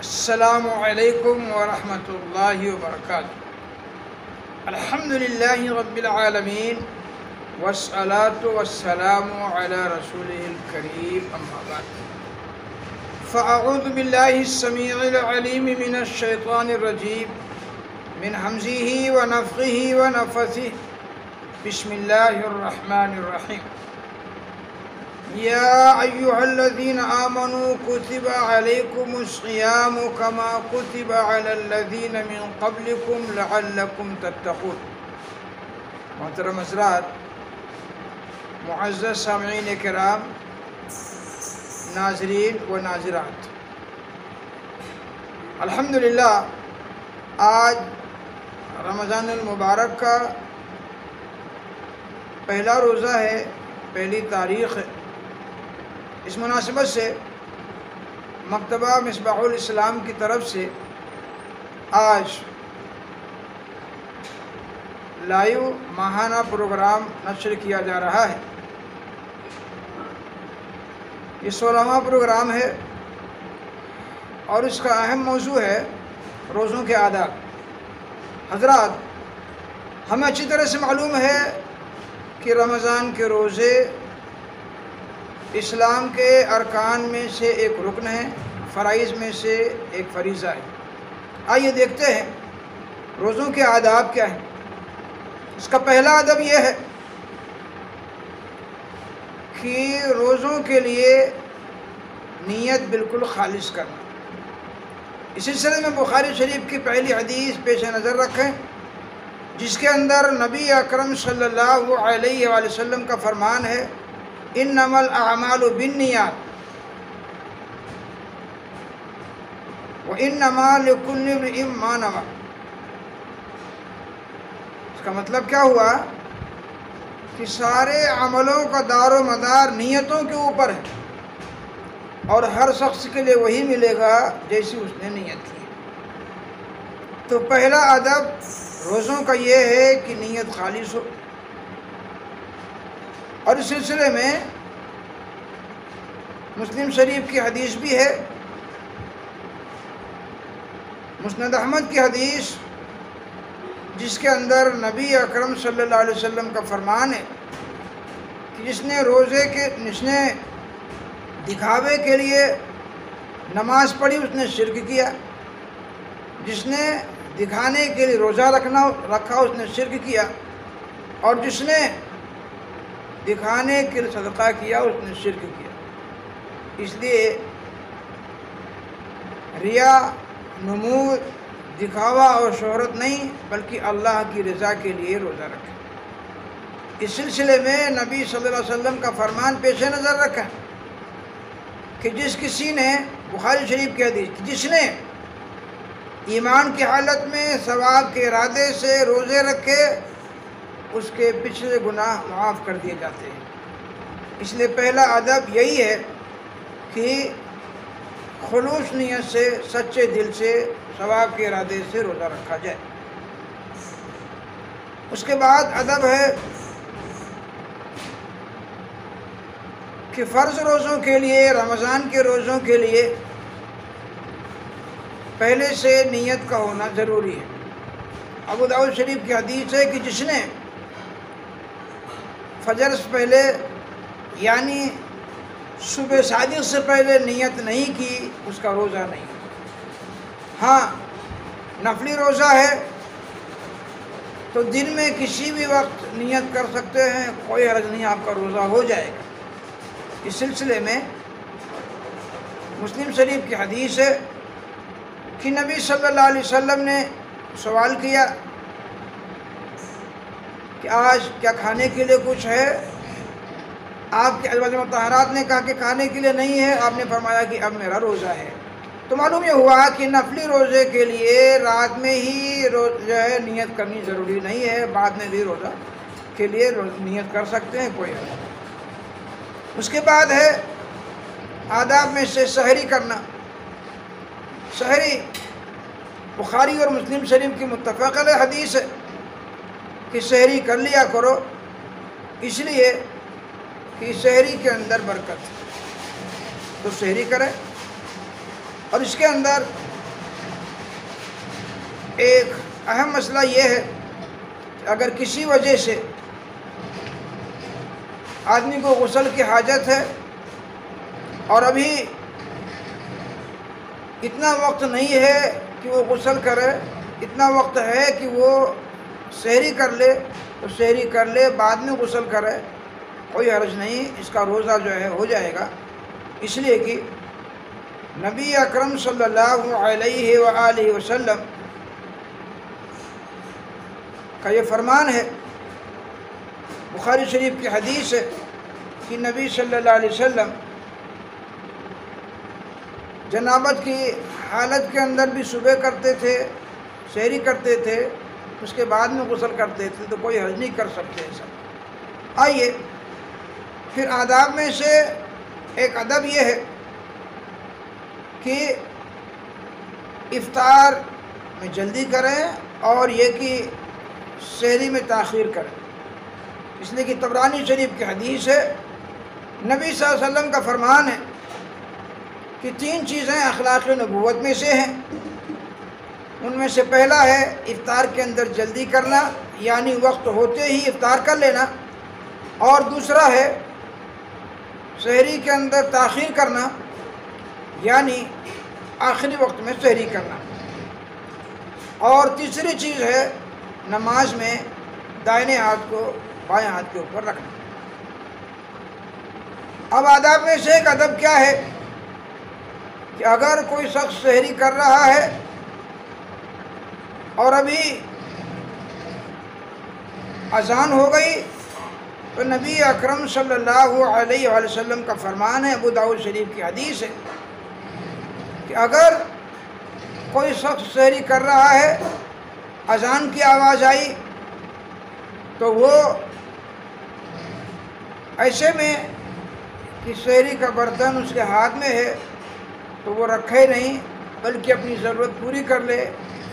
السلام علیکم ورحمۃ اللہ وبرکاتہ۔ الحمدللہ رب العالمین والصلاة والسلام علی رسولہ الکریم، اما بعد فاعوذ باللہ السمیع العلیم من الشیطان الرجیم من حمزہ ونفخہ ونفثہ، بسم اللہ الرحمن الرحیم۔ یا ایہا الذین آمنوا کتب علیکم الصیام کما کتب علی الذین من قبلکم لعلکم تتقون۔ محترم حضرات، معزز سامعین کرام، ناظرین و ناظرات، الحمدللہ آج رمضان المبارک کا پہلا روزہ ہے، پہلی تاریخ ہے۔ اس مناسبت سے مکتبہ مصباح الاسلام کی طرف سے آج لائیو ماہانہ پروگرام نشر کیا جا رہا ہے۔ یہ 16واں پروگرام ہے اور اس کا اہم موضوع ہے روزوں کے آداب۔ حضرات، ہمیں اچھی طرح سے معلوم ہے کہ رمضان کے روزے اسلام کے ارکان میں سے ایک رکن ہے، فرائض میں سے ایک فریضہ ہے۔ آئیے دیکھتے ہیں روزوں کے آداب کیا ہیں۔ اس کا پہلا ادب یہ ہے کہ روزوں کے لیے نیت بالکل خالص کرنا۔ اس سلسلے میں بخاری شریف کی پہلی حدیث پیش نظر رکھیں، جس کے اندر نبی اکرم صلی اللہ علیہ وآلہ وسلم کا فرمان ہے، انما الاعمال بالنیات وانما لکل امرئ ما نوی۔ اس کا مطلب کیا ہوا کہ سارے عملوں کا دار و مدار نیتوں کے اوپر ہے، اور ہر شخص کے لیے وہی ملے گا جیسی اس نے نیت کی۔ تو پہلا ادب روزوں کا یہ ہے کہ نیت خالص ہو۔ اور اس سلسلے میں مسلم شریف کی حدیث بھی ہے، مسند احمد کی حدیث، جس کے اندر نبی اکرم صلی اللہ علیہ وسلم کا فرمان ہے کہ جس نے دکھاوے کے لیے نماز پڑھی اس نے شرک کیا، جس نے دکھانے کے لیے روزہ رکھا اس نے شرک کیا، اور جس نے دکھانے کے لیے صدقہ کیا اس نے شرک کیا۔ اس لیے ریا، نمود، دکھاوا اور شہرت نہیں، بلکہ اللہ کی رضا کے لیے روزہ رکھیں۔ اس سلسلے میں نبی صلی اللہ علیہ وسلم کا فرمان پیش نظر رکھیں کہ جس کسی نے، بخاری شریف کی حدیث، جس نے ایمان کی حالت میں ثواب کے ارادے سے روزے رکھے، اس کے پچھلے گناہ معاف کر دیے جاتے ہیں۔ اس لیے پہلا ادب یہی ہے کہ خلوص نیت سے، سچے دل سے، ثواب کے ارادے سے روزہ رکھا جائے۔ اس کے بعد ادب ہے کہ فرض روزوں کے لیے، رمضان کے روزوں کے لیے پہلے سے نیت کا ہونا ضروری ہے۔ ابو داؤد شریف کی حدیث ہے کہ جس نے فجر سے پہلے یعنی صبح صادق سے پہلے نیت نہیں کی، اس کا روزہ نہیں۔ ہاں، نفلی روزہ ہے تو دن میں کسی بھی وقت نیت کر سکتے ہیں، کوئی حرج نہیں، آپ کا روزہ ہو جائے گا۔ اس سلسلے میں مسلم شریف کی حدیث ہے کہ نبی صلی اللہ علیہ وسلم نے سوال کیا کہ آج کیا کھانے کے لیے کچھ ہے؟ آپ کے ازواج مطہرات نے کہا کہ کھانے کے لیے نہیں ہے۔ آپ نے فرمایا کہ اب میرا روزہ ہے۔ تو معلوم یہ ہوا کہ نفلی روزے کے لیے رات میں ہی جو ہے نیت کرنی ضروری نہیں ہے، بعد میں بھی روزہ کے لیے نیت کر سکتے ہیں، کوئی نہیں۔ اس کے بعد ہے آداب میں سے سحری کرنا۔ سحری بخاری اور مسلم شریف کی متفق علیہ حدیث ہے کہ سحری کر لیا کرو، اس لیے کہ سحری کے اندر برکت ہے، تو سحری کریں۔ اور اس کے اندر ایک اہم مسئلہ یہ ہے کہ اگر کسی وجہ سے آدمی کو غسل کی حاجت ہے اور ابھی اتنا وقت نہیں ہے کہ وہ غسل کرے، اتنا وقت ہے کہ وہ سحری کر لے تو سحری کر لے، بعد میں غسل کرے، کوئی حرج نہیں، اس کا روزہ جو ہے ہو جائے گا، اس لیے کہ نبی اکرم صلی اللہ علیہ وآلہ وسلم کا یہ فرمان ہے، بخاری شریف کی حدیث ہے کہ نبی صلی اللہ علیہ وسلم جنابت کی حالت کے اندر بھی صبح کرتے تھے، سحری کرتے تھے، اس کے بعد میں غسل کرتے تھے، تو کوئی حرج نہیں کر سکتے ایسا۔ آئیے پھر آداب میں سے ایک ادب یہ ہے کہ افطار میں جلدی کریں اور یہ کہ سحری میں تاخیر کریں، اس لیے کہ طبرانی شریف کی حدیث ہے، نبی صلی اللہ علیہ وسلم کا فرمان ہے کہ 3 چیزیں اخلاق نبوت میں سے ہیں، ان میں سے پہلا ہے افطار کے اندر جلدی کرنا، یعنی وقت ہوتے ہی افطار کر لینا، اور دوسرا ہے سحری کے اندر تاخیر کرنا، یعنی آخری وقت میں سحری کرنا، اور تیسری چیز ہے نماز میں دائنے ہاتھ کو بائیں ہاتھ کے اوپر رکھنا۔ اب آداب میں سے ایک ادب کیا ہے کہ اگر کوئی شخص سحری کر رہا ہے اور ابھی اذان ہو گئی تو نبی اکرم صلی اللہ علیہ وآلہ وسلم کا فرمان ہے، ابو داؤد شریف کی حدیث ہے کہ اگر کوئی شخص سحری کر رہا ہے، اذان کی آواز آئی تو وہ ایسے میں کہ سحری کا برتن اس کے ہاتھ میں ہے تو وہ رکھے نہیں بلکہ اپنی ضرورت پوری کر لے،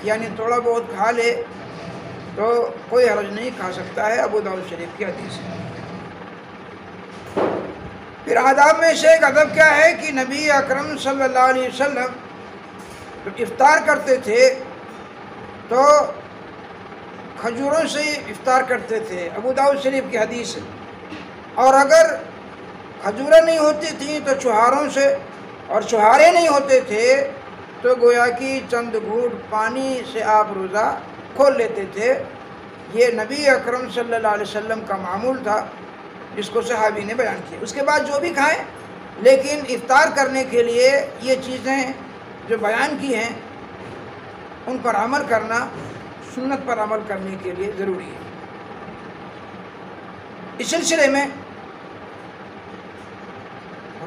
یعنی تھوڑا بہت کھا لے تو کوئی حرج نہیں، کھا سکتا ہے، ابو داؤد شریف کی حدیث ہے۔ پھر آداب میں سے ایک ادب کیا ہے کہ نبی اکرم صلی اللہ علیہ وسلم جب افطار کرتے تھے تو کھجوروں سے افطار کرتے تھے، ابو داؤد شریف کی حدیث ہے، اور اگر کھجوریں نہیں ہوتی تھیں تو چھہاروں سے، اور چھہارے نہیں ہوتے تھے تو گویا کہ چند گھونٹ پانی سے آپ روزہ کھول لیتے تھے۔ یہ نبی اکرم صلی اللہ علیہ وسلم کا معمول تھا، جس کو صحابی نے بیان کیا۔ اس کے بعد جو بھی کھائیں، لیکن افطار کرنے کے لیے یہ چیزیں جو بیان کی ہیں ان پر عمل کرنا، سنت پر عمل کرنے کے لیے ضروری ہے۔ اس سلسلے میں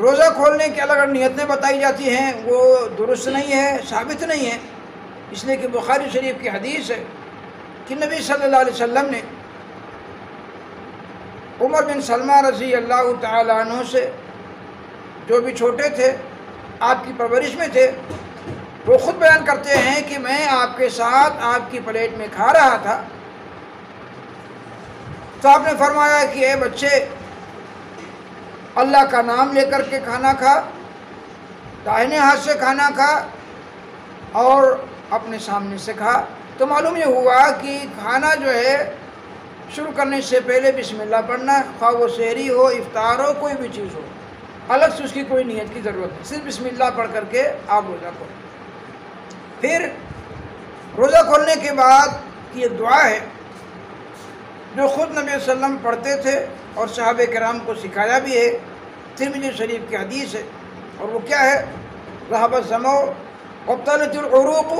روزہ کھولنے کی الگ الگ نیتیں بتائی جاتی ہیں، وہ درست نہیں ہے، ثابت نہیں ہے، اس لیے کہ بخاری شریف کی حدیث ہے کہ نبی صلی اللہ علیہ وسلم نے عمر بن سلمہ رضی اللہ تعالیٰ عنہ سے، جو بھی چھوٹے تھے، آپ کی پرورش میں تھے، وہ خود بیان کرتے ہیں کہ میں آپ کے ساتھ آپ کی پلیٹ میں کھا رہا تھا تو آپ نے فرمایا کہ اے بچے، اللہ کا نام لے کر کے کھانا کھا، داہنے ہاتھ سے کھانا کھا اور اپنے سامنے سے کھا۔ تو معلوم یہ ہوا کہ کھانا جو ہے شروع کرنے سے پہلے بسم اللہ پڑھنا، خواہ وہ سحری ہو، افطار ہو، کوئی بھی چیز ہو، الگ سے اس کی کوئی نیت کی ضرورت نہیں، صرف بسم اللہ پڑھ کر کے آپ روزہ کھولیں۔ پھر روزہ کھولنے کے بعد کی یہ دعا ہے جو خود نبی صلی اللہ علیہ وسلم پڑھتے تھے اور صحابہ کرام کو سکھایا بھی ہے، ترمذی شریف کی حدیث ہے، اور وہ کیا ہے؟ ذهب الظمأ وابطلت العروق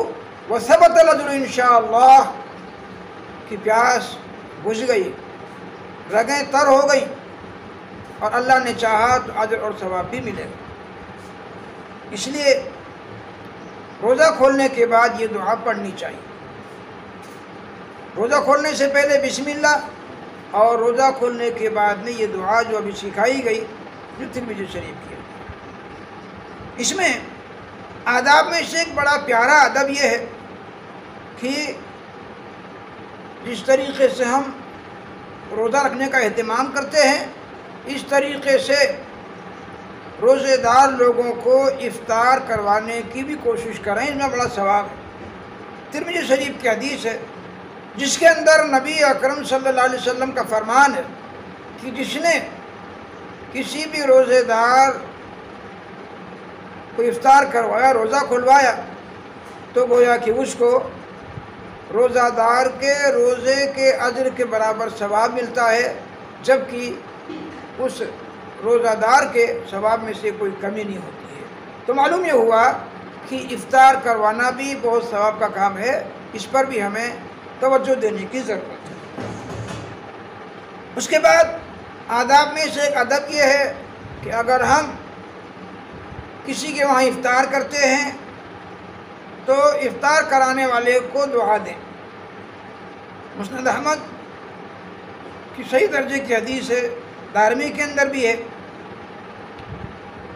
وثبت الاجر انشاءاللہ، کہ پیاس بجھ گئی، رگیں تر ہو گئی، اور اللہ نے چاہا تو اجر اور ثواب بھی ملے گا۔ اس لیے روزہ کھولنے کے بعد یہ دعا پڑھنی چاہیے، روزہ کھولنے سے پہلے بسم اللہ، اور روزہ کھولنے کے بعد میں یہ دعا جو ابھی سکھائی گئی جو ترمذی شریف کی ہے۔ اس میں آداب میں سے ایک بڑا پیارا ادب یہ ہے کہ جس طریقے سے ہم روزہ رکھنے کا اہتمام کرتے ہیں، اس طریقے سے روزے دار لوگوں کو افطار کروانے کی بھی کوشش کریں، اس میں بڑا ثواب ہے۔ ترمذی شریف کی حدیث ہے جس کے اندر نبی اکرم صلی اللہ علیہ وسلم کا فرمان ہے کہ جس نے کسی بھی روزے دار کو افطار کروایا، روزہ کھلوایا، تو گویا کہ اس کو روزہ دار کے روزے کے اجر کے برابر ثواب ملتا ہے، جبکہ اس روزہ دار کے ثواب میں سے کوئی کمی نہیں ہوتی ہے۔ تو معلوم یہ ہوا کہ افطار کروانا بھی بہت ثواب کا کام ہے، اس پر بھی ہمیں توجہ دینے کی ضرورت ہے۔ اس کے بعد آداب میں سے ایک ادب یہ ہے کہ اگر ہم کسی کے وہاں افطار کرتے ہیں تو افطار کرانے والے کو دعا دیں۔ مسند احمد کی صحیح درجے کی حدیث ہے، دارمی کے اندر بھی ہے،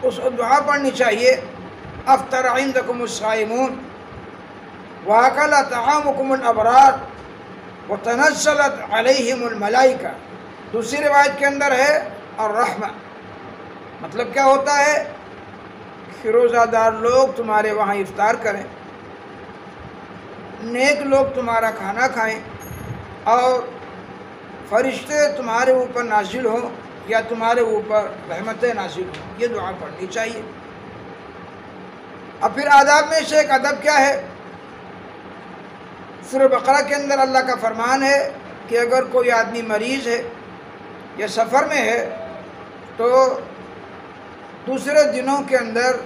اس دعا پڑھنی چاہیے، افطر عندکم الصائمون واکل طعامکم الابرار وتنزلت علیہم الملائکہ۔ دوسری روایت کے اندر ہے الرحمہ، مطلب کیا ہوتا ہے کہ روزہ دار لوگ تمہارے وہاں افطار کریں، نیک لوگ تمہارا کھانا کھائیں، اور فرشتے تمہارے اوپر نازل ہوں یا تمہارے اوپر رحمتیں نازل ہوں، یہ دعا پڑھنی چاہیے۔ اب پھر آداب میں سے ایک ادب کیا ہے؟ سورہ بقرہ کے اندر اللہ کا فرمان ہے کہ اگر کوئی آدمی مریض ہے یا سفر میں ہے تو دوسرے دنوں کے اندر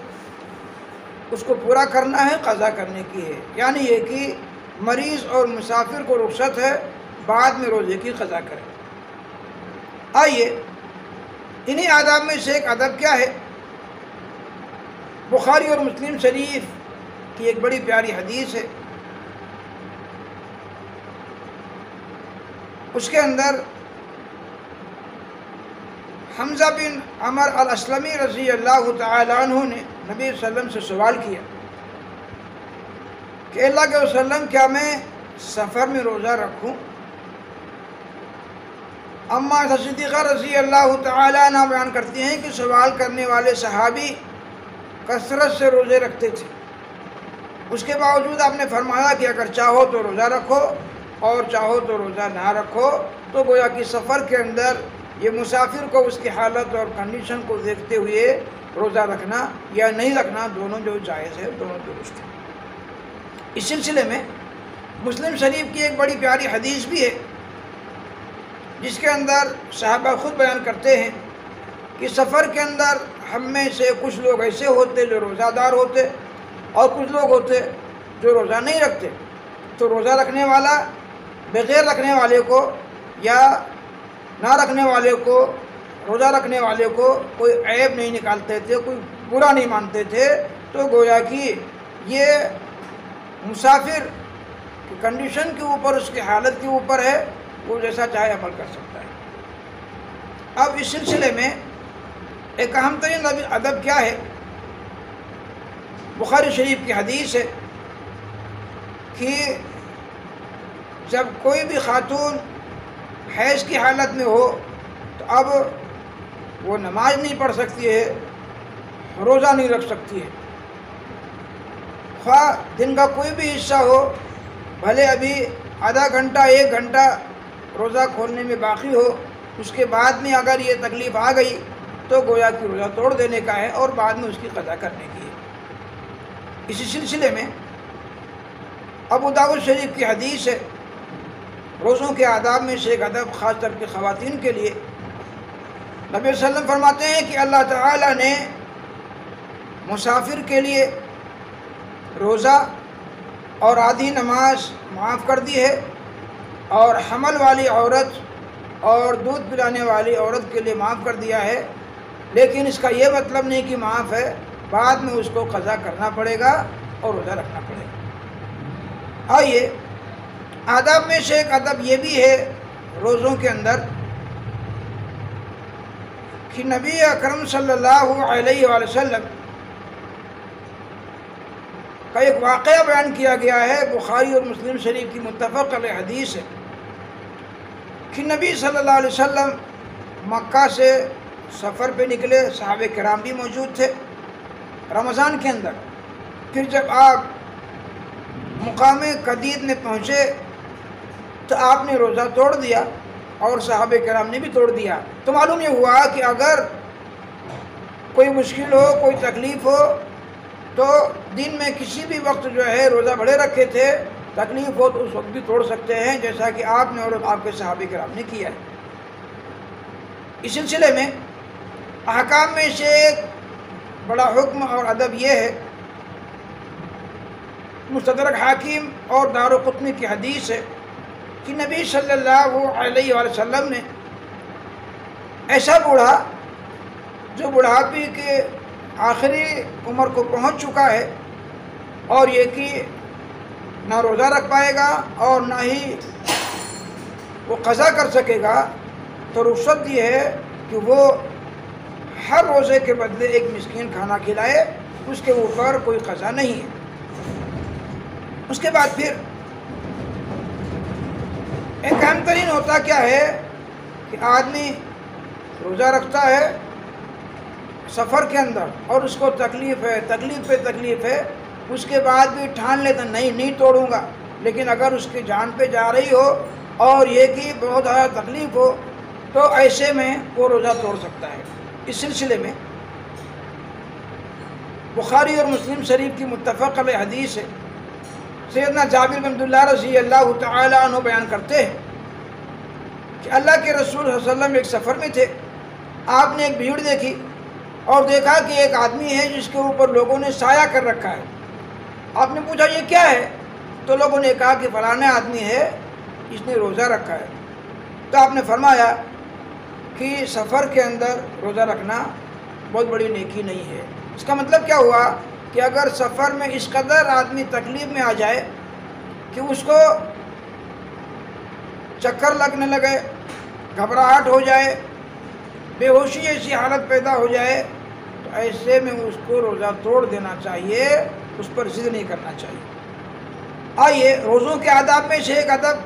اس کو پورا کرنا ہے، قضا کرنے کی ہے، یعنی یہ کہ مریض اور مسافر کو رخصت ہے، بعد میں روزے کی قضا کرے۔ آئیے انہی آداب میں سے ایک ادب کیا ہے؟ بخاری اور مسلم شریف کی ایک بڑی پیاری حدیث ہے، اس کے اندر حمزہ بن عمر الاسلمی رضی اللہ تعالی عنہ نے نبی صلی اللہ علیہ وسلم سے سوال کیا کہ اللہ کے وسلم کیا میں سفر میں روزہ رکھوں؟ اما صدیقہ رضی اللہ تعالی عنہ بیان کرتی ہیں کہ سوال کرنے والے صحابی کثرت سے روزے رکھتے تھے، اس کے باوجود آپ نے فرمایا کہ اگر چاہو تو روزہ رکھو اور چاہو تو روزہ نہ رکھو۔ تو گویا کہ سفر کے اندر یہ مسافر کو اس کی حالت اور کنڈیشن کو دیکھتے ہوئے روزہ رکھنا یا نہیں رکھنا دونوں جو جائز ہے، دونوں درست ہے۔ اس سلسلے میں مسلم شریف کی ایک بڑی پیاری حدیث بھی ہے جس کے اندر صحابہ خود بیان کرتے ہیں کہ سفر کے اندر ہم میں سے کچھ لوگ ایسے ہوتے جو روزہ دار ہوتے اور کچھ لوگ ہوتے جو روزہ نہیں رکھتے، تو روزہ رکھنے والا بغیر رکھنے والے کو یا نہ رکھنے والے کو، روزہ رکھنے والے کو کوئی عیب نہیں نکالتے تھے، کوئی برا نہیں مانتے تھے۔ تو گویا کہ یہ مسافر کی کنڈیشن کے اوپر، اس کی حالت کے اوپر ہے، وہ جیسا چاہے عمل کر سکتا ہے۔ اب اس سلسلے میں ایک اہم ترین ادب کیا ہے؟ بخاری شریف کی حدیث ہے کہ جب کوئی بھی خاتون حیض کی حالت میں ہو تو اب وہ نماز نہیں پڑھ سکتی ہے، روزہ نہیں رکھ سکتی ہے، خواہ دن کا کوئی بھی حصہ ہو، بھلے ابھی آدھا گھنٹہ ایک گھنٹہ روزہ کھولنے میں باقی ہو، اس کے بعد میں اگر یہ تکلیف آ گئی تو گویا کہ روزہ توڑ دینے کا ہے اور بعد میں اس کی قضا کرنے کی ہے۔ اسی سلسلے میں ابو داؤد شریف کی حدیث ہے، روزوں کے آداب میں سے ایک ادب خاص طور پہ خواتین کے لیے، نبی صلی اللہ علیہ وسلم فرماتے ہیں کہ اللہ تعالیٰ نے مسافر کے لیے روزہ اور آدھی نماز معاف کر دی ہے، اور حمل والی عورت اور دودھ پلانے والی عورت کے لیے معاف کر دیا ہے، لیکن اس کا یہ مطلب نہیں کہ معاف ہے، بعد میں اس کو قضا کرنا پڑے گا اور روزہ رکھنا پڑے گا۔ آئیے آداب میں سے ایک ادب یہ بھی ہے روزوں کے اندر کہ نبی اکرم صلی اللہ علیہ وآلہ وسلم کا ایک واقعہ بیان کیا گیا ہے، بخاری اور مسلم شریف کی متفق علیہ حدیث ہے کہ نبی صلی اللہ علیہ وسلم مکہ سے سفر پہ نکلے، صحابہ کرام بھی موجود تھے رمضان کے اندر۔ پھر جب آپ مقام قدید میں پہنچے تو آپ نے روزہ توڑ دیا اور صحابہ کرام نے بھی توڑ دیا، تو معلوم یہ ہوا کہ اگر کوئی مشکل ہو، کوئی تکلیف ہو تو دن میں کسی بھی وقت جو ہے روزہ بڑھے رکھے تھے، تکلیف ہو تو اس وقت بھی توڑ سکتے ہیں، جیسا کہ آپ نے اور آپ کے صحابہ کرام نے کیا ہے۔ اس سلسلے میں احکام میں سے ایک بڑا حکم اور ادب یہ ہے، مستدرک حاکم اور دارقطنی کی حدیث ہے کہ نبی صلی اللہ علیہ وآلہ وسلم نے ایسا بوڑھا جو بڑھاپے کے آخری عمر کو پہنچ چکا ہے اور یہ کہ نہ روزہ رکھ پائے گا اور نہ ہی وہ قضا کر سکے گا، تو رخصت دی ہے کہ وہ ہر روزے کے بدلے ایک مسکین کھانا کھلائے، اس کے اوپر کوئی قضا نہیں ہے۔ اس کے بعد پھر ایک اہم ترین ہوتا کیا ہے کہ آدمی روزہ رکھتا ہے سفر کے اندر اور اس کو تکلیف ہے، تکلیف پہ تکلیف ہے، اس کے بعد بھی ٹھان لیتا نہیں توڑوں گا، لیکن اگر اس کی جان پہ جا رہی ہو اور یہ کہ بہت زیادہ تکلیف ہو تو ایسے میں وہ روزہ توڑ سکتا ہے۔ اس سلسلے میں بخاری اور مسلم شریف کی متفق علیہ حدیث ہے، سیدنا جابر بن عبداللہ رضی اللہ تعالیٰ عنہ بیان کرتے ہیں کہ اللہ کے رسول صلی اللہ علیہ وسلم ایک سفر میں تھے، آپ نے ایک بھیڑ دیکھی اور دیکھا کہ ایک آدمی ہے جس کے اوپر لوگوں نے سایہ کر رکھا ہے۔ آپ نے پوچھا یہ کیا ہے؟ تو لوگوں نے کہا کہ فلانا آدمی ہے، اس نے روزہ رکھا ہے۔ تو آپ نے فرمایا کہ سفر کے اندر روزہ رکھنا بہت بڑی نیکی نہیں ہے۔ اس کا مطلب کیا ہوا کہ اگر سفر میں اس قدر آدمی تکلیف میں آ جائے کہ اس کو چکر لگنے لگے، گھبراہٹ ہو جائے، بے ہوشی ایسی حالت پیدا ہو جائے، تو ایسے میں اس کو روزہ توڑ دینا چاہیے، اس پر ضد نہیں کرنا چاہیے۔ آئیے روزوں کے آداب میں سے ایک ادب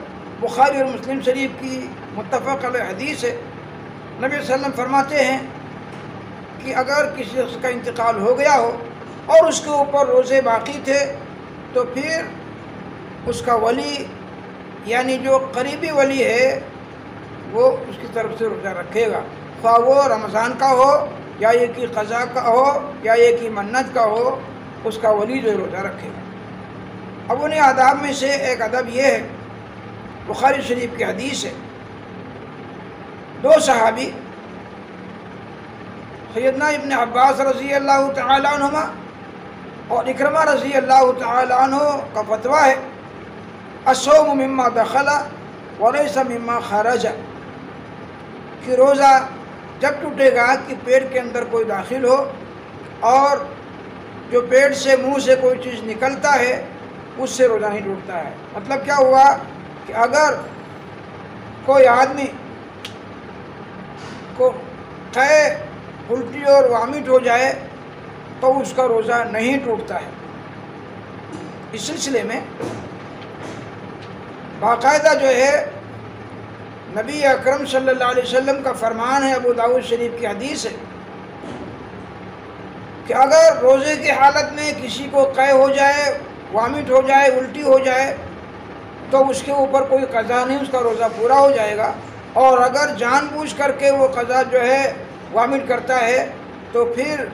بخاری اور مسلم شریف کی متفق علیہ حدیث ہے، نبی صلی اللہ علیہ وسلم فرماتے ہیں کہ اگر کسی شخص کا انتقال ہو گیا ہو اور اس کے اوپر روزے باقی تھے تو پھر اس کا ولی یعنی جو قریبی ولی ہے وہ اس کی طرف سے روزہ رکھے گا، خواہ وہ رمضان کا ہو یا یہ کہ قضا کا ہو یا یہ کہ منت کا ہو، اس کا ولی جو روزہ رکھے گا۔ اب انہیں آداب میں سے ایک ادب یہ ہے، بخاری شریف کی حدیث ہے، دو صحابی سیدنا ابن عباس رضی اللہ تعالیٰ عنہما اور اکرمہ رضی اللہ تعالیٰ عنہ کا فتویٰ ہے، الصوم مما دخل ولیس مما خرج، کہ روزہ جب ٹوٹے گا کہ پیٹ کے اندر کوئی داخل ہو اور جو پیٹ سے منہ سے کوئی چیز نکلتا ہے اس سے روزہ نہیں ٹوٹتا ہے۔ مطلب کیا ہوا کہ اگر کوئی آدمی کو قے، الٹی اور وامٹ ہو جائے تو اس کا روزہ نہیں ٹوٹتا ہے۔ اس سلسلے میں باقاعدہ جو ہے نبی اکرم صلی اللہ علیہ وسلم کا فرمان ہے، ابو داؤد شریف کی حدیث ہے کہ اگر روزے کی حالت میں کسی کو قے ہو جائے، وامٹ ہو جائے، الٹی ہو جائے تو اس کے اوپر کوئی قضا نہیں، اس کا روزہ پورا ہو جائے گا، اور اگر جان بوجھ کر کے وہ قضا جو ہے وامٹ کرتا ہے تو پھر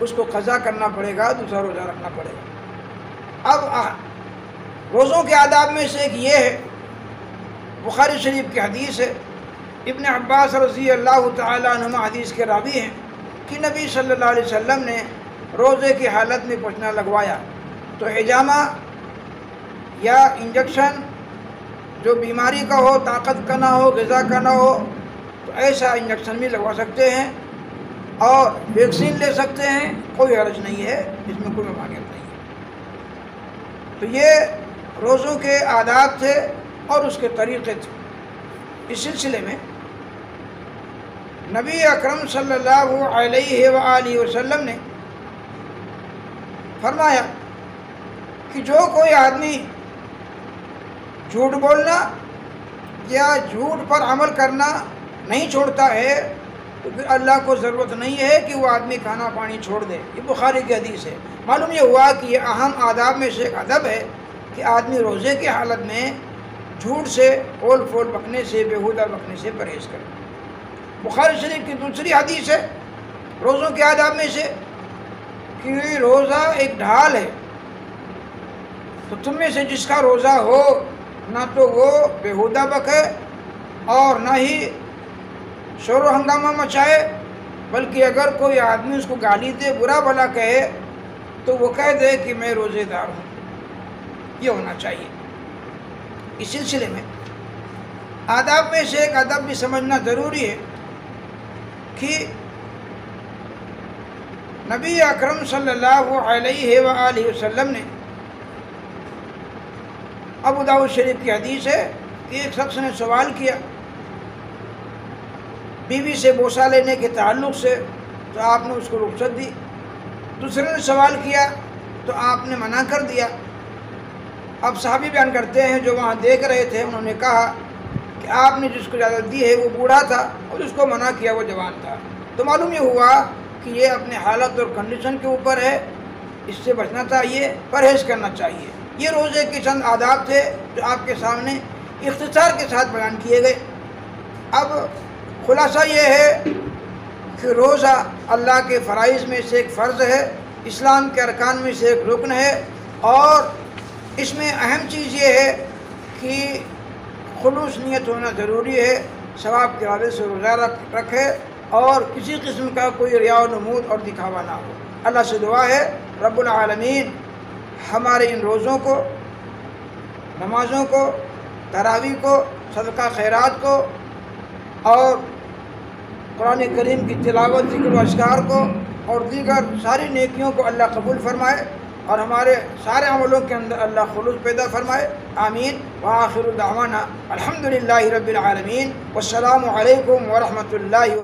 اس کو قضا کرنا پڑے گا، دوسرا روزہ رکھنا پڑے گا۔ اب روزوں کے آداب میں سے ایک یہ ہے، بخاری شریف کی حدیث ہے، ابن عباس رضی اللہ تعالیٰ عنہما حدیث کے راوی ہیں کہ نبی صلی اللہ علیہ وسلم نے روزے کی حالت میں پوچھنا لگوایا تو حجامہ یا انجیکشن جو بیماری کا ہو، طاقت کا نہ ہو، غذا کا نہ ہو، تو ایسا انجیکشن بھی لگوا سکتے ہیں اور ویکسین لے سکتے ہیں، کوئی حرج نہیں ہے، اس میں کوئی ممانعت نہیں ہے۔ تو یہ روزوں کے آداب تھے اور اس کے طریقے تھے۔ اس سلسلے میں نبی اکرم صلی اللہ علیہ وآلہ وسلم نے فرمایا کہ جو کوئی آدمی جھوٹ بولنا یا جھوٹ پر عمل کرنا نہیں چھوڑتا ہے تو پھر اللہ کو ضرورت نہیں ہے کہ وہ آدمی کھانا پانی چھوڑ دے۔ یہ بخاری کی حدیث ہے۔ معلوم یہ ہوا کہ یہ اہم آداب میں سے ایک ادب ہے کہ آدمی روزے کی حالت میں جھوٹ سے، اول فول بکنے سے، بیہودہ بکنے سے پرہیز کرے۔ بخاری شریف کی دوسری حدیث ہے روزوں کے آداب میں سے کہ روزہ ایک ڈھال ہے، تو تم میں سے جس کا روزہ ہو نہ تو وہ بیہودہ بکے اور نہ ہی شور و ہنگامہ مچائے، بلکہ اگر کوئی آدمی اس کو گالی دے، برا بھلا کہے، تو وہ کہہ دے کہ میں روزے دار ہوں۔ یہ ہونا چاہیے۔ اس سلسلے میں آداب میں سے ایک ادب بھی سمجھنا ضروری ہے کہ نبی اکرم صلی اللہ علیہ وآلہ وسلم نے، ابو داؤد شریف کی حدیث ہے کہ ایک شخص نے سوال کیا بیوی سے بوسہ لینے کے تعلق سے، تو آپ نے اس کو رخصت دی۔ دوسرے نے سوال کیا تو آپ نے منع کر دیا۔ اب صحابی بیان کرتے ہیں جو وہاں دیکھ رہے تھے، انہوں نے کہا کہ آپ نے جس کو اجازت دی ہے وہ بوڑھا تھا اور جس کو منع کیا وہ جوان تھا۔ تو معلوم یہ ہوا کہ یہ اپنے حالت اور کنڈیشن کے اوپر ہے، اس سے بچنا چاہیے، پرہیز کرنا چاہیے۔ یہ روزے کے چند آداب تھے جو آپ کے سامنے اختصار کے ساتھ بیان کیے گئے۔ اب خلاصہ یہ ہے کہ روزہ اللہ کے فرائض میں سے ایک فرض ہے، اسلام کے ارکان میں سے ایک رکن ہے، اور اس میں اہم چیز یہ ہے کہ خلوص نیت ہونا ضروری ہے، ثواب کے ارادے سے روزہ رکھے اور کسی قسم کا کوئی ریا و نمود اور دکھاوا نہ ہو۔ اللہ سے دعا ہے رب العالمین ہمارے ان روزوں کو، نمازوں کو، تراویح کو، صدقہ خیرات کو اور قرآن کریم کی تلاوت، ذکر و اذکار کو اور دیگر ساری نیکیوں کو اللہ قبول فرمائے اور ہمارے سارے عملوں کے اندر اللہ خلوص پیدا فرمائے، آمین۔ وآخر دعوانا الحمدللہ رب العالمین، والسلام علیکم ورحمۃ اللہ۔